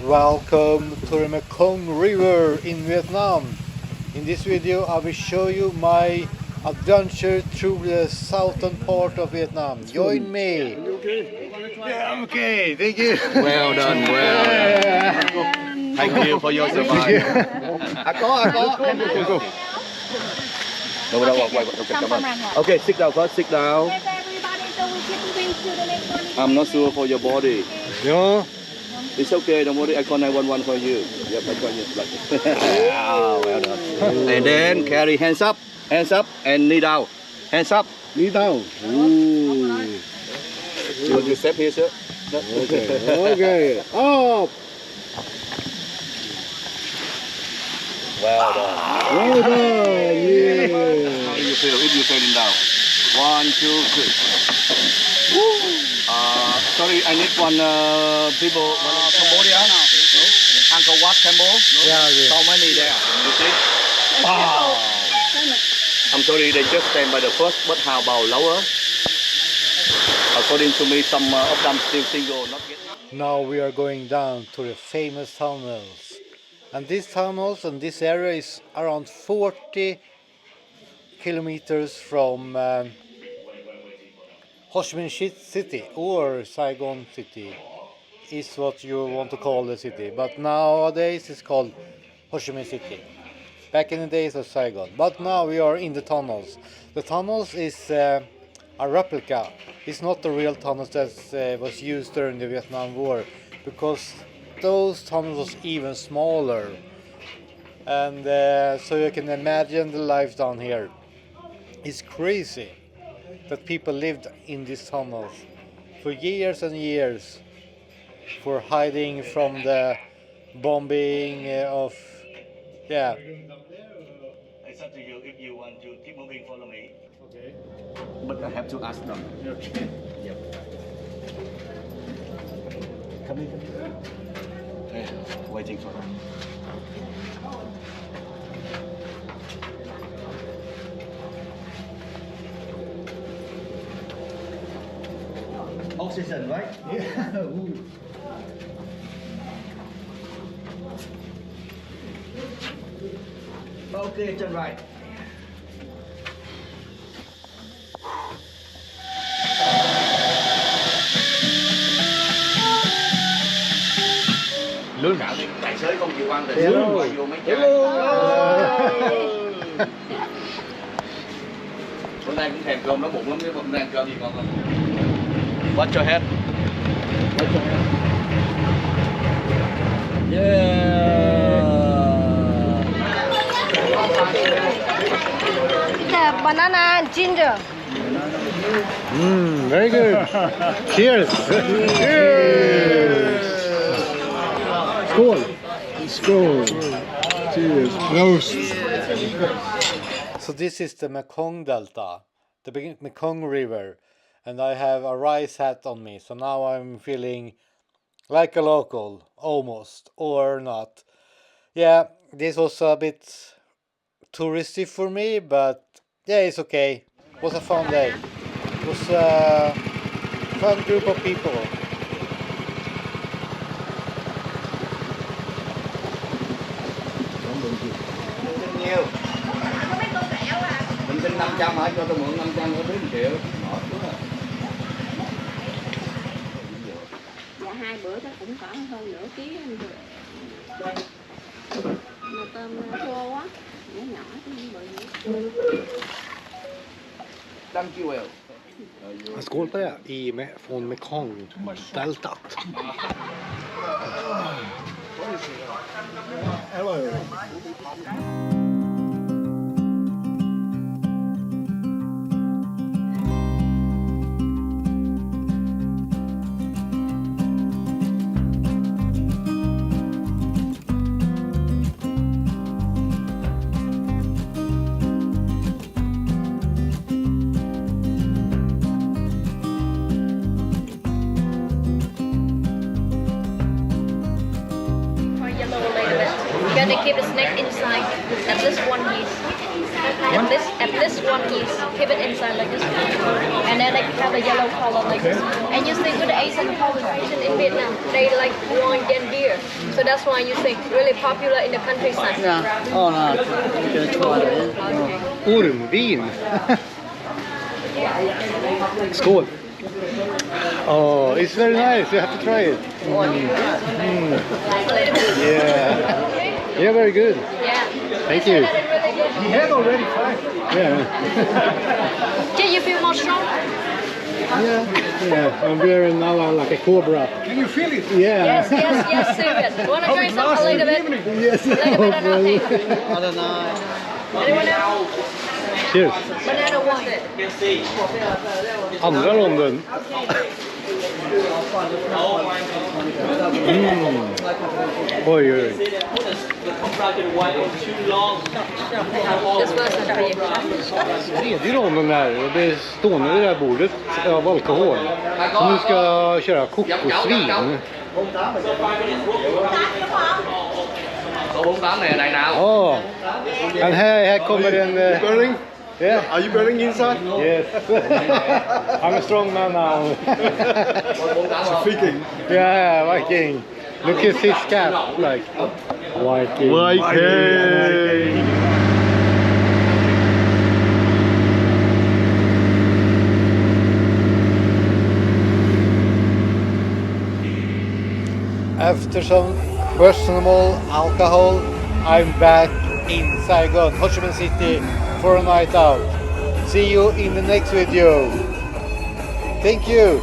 Welcome to the Mekong River in Vietnam. In this video I will show you my adventure through the southern part of Vietnam. Join me. Yeah, I'm okay. Thank you. Well done, Thank you for your surprise. Okay, sit down first, sit down. I'm not sure for your body. No. It's okay, don't worry, I call 911 for you. Yep, I call you. Oh, well done. And then carry hands up, and knee down. Hands up, knee down. Ooh. You step here, sir. Okay. Oh. Well done. Well done. Yeah. How do you feel if you turn down? 1, 2, 3. Sorry, I need one people. Cambodia? No. Uncle Wat, Campbell? Yeah. How many there? You see? Oh. I'm sorry, they just stand by the first, but how about lower? According to me, some of them still single, not yet. Now we are going down to the famous tunnels. And these tunnels and this area is around 40 kilometers from Ho Chi Minh City or Saigon City is what you want to call the city. But nowadays it's called Ho Chi Minh City. Back in the days of Saigon. But now we are in the tunnels. The tunnels is a replica. It's not the real tunnels that was used during the Vietnam War, because those tunnels was even smaller. And so you can imagine the life down here. It's crazy that people lived in these tunnels for years and years, for hiding from the bombing of, yeah. It's up to you if you want to keep moving, follow me. Okay. But I have to ask them. Okay. Yep. Come in. Yeah, waiting for them. Oxygen, right? Yeah. Okay, turn right. Lưng. Tài xế không chịu ăn, tài xế gọi vô mấy chai. Bữa nay cũng thèm cơm, nó bụng lắm, cái bụng đang cơm gì ngon không? Watch your head. Watch your head. Yeah. Banana and ginger. Very good. Cheers. Cheers. Skål. Skål. Cheers. Prost. So this is the Mekong Delta, the Mekong River, and I have a rice hat on me. So now I'm feeling like a local, almost, or not. Yeah, this was a bit touristy for me, but yeah, it's okay. It was a fun day. It was a fun group of people. Nhiều. Mình xin 500 hả? Cho tôi mượn 500 nữa, 1 triệu. Mệt quá à. Dạ 2 bữa chắc cũng có hơn nửa ký anh được. Mà tôm khô quá, nhỏ nhỏ chứ không bự. Thank you well. Skål på det från Mekong Deltat. Hello. You gotta keep the snake inside at least 1 piece. At this one is keep it inside like this, and then like have a yellow color like this. And you see with the Asian population in Vietnam, they like wine and beer, so that's why you think really popular in the countryside. Ja. Ja, nej. Jag ska try det. Ormvin. Skål. Oh, it's very nice. You have to try it. Yeah. Yeah, very good. Yeah. Thank you. He had already tried. Yeah. Can you feel more strong? Yeah. And we're now like a cobra. Can you feel it? Yeah. Yes, serious. Wanna drink some a little bit? Yes. A little bit of nothing. I don't know. Anyone else? Cheers. Banana wine. Andra ronden. Oj, oj. This was a for you. Tredje ronden här och det är stående vid det här bordet av alkohol. Så nu ska jag köra kokosvin. Ja, men här kommer en... Burning? Yeah. Are you burning inside? Yes. I'm a strong man now. Viking. Yeah, Viking. Look at his cap. Like Viking. Viking. After some questionable alcohol, I'm back in Saigon, Ho Chi Minh City for a night out. See you in the next video. Thank you.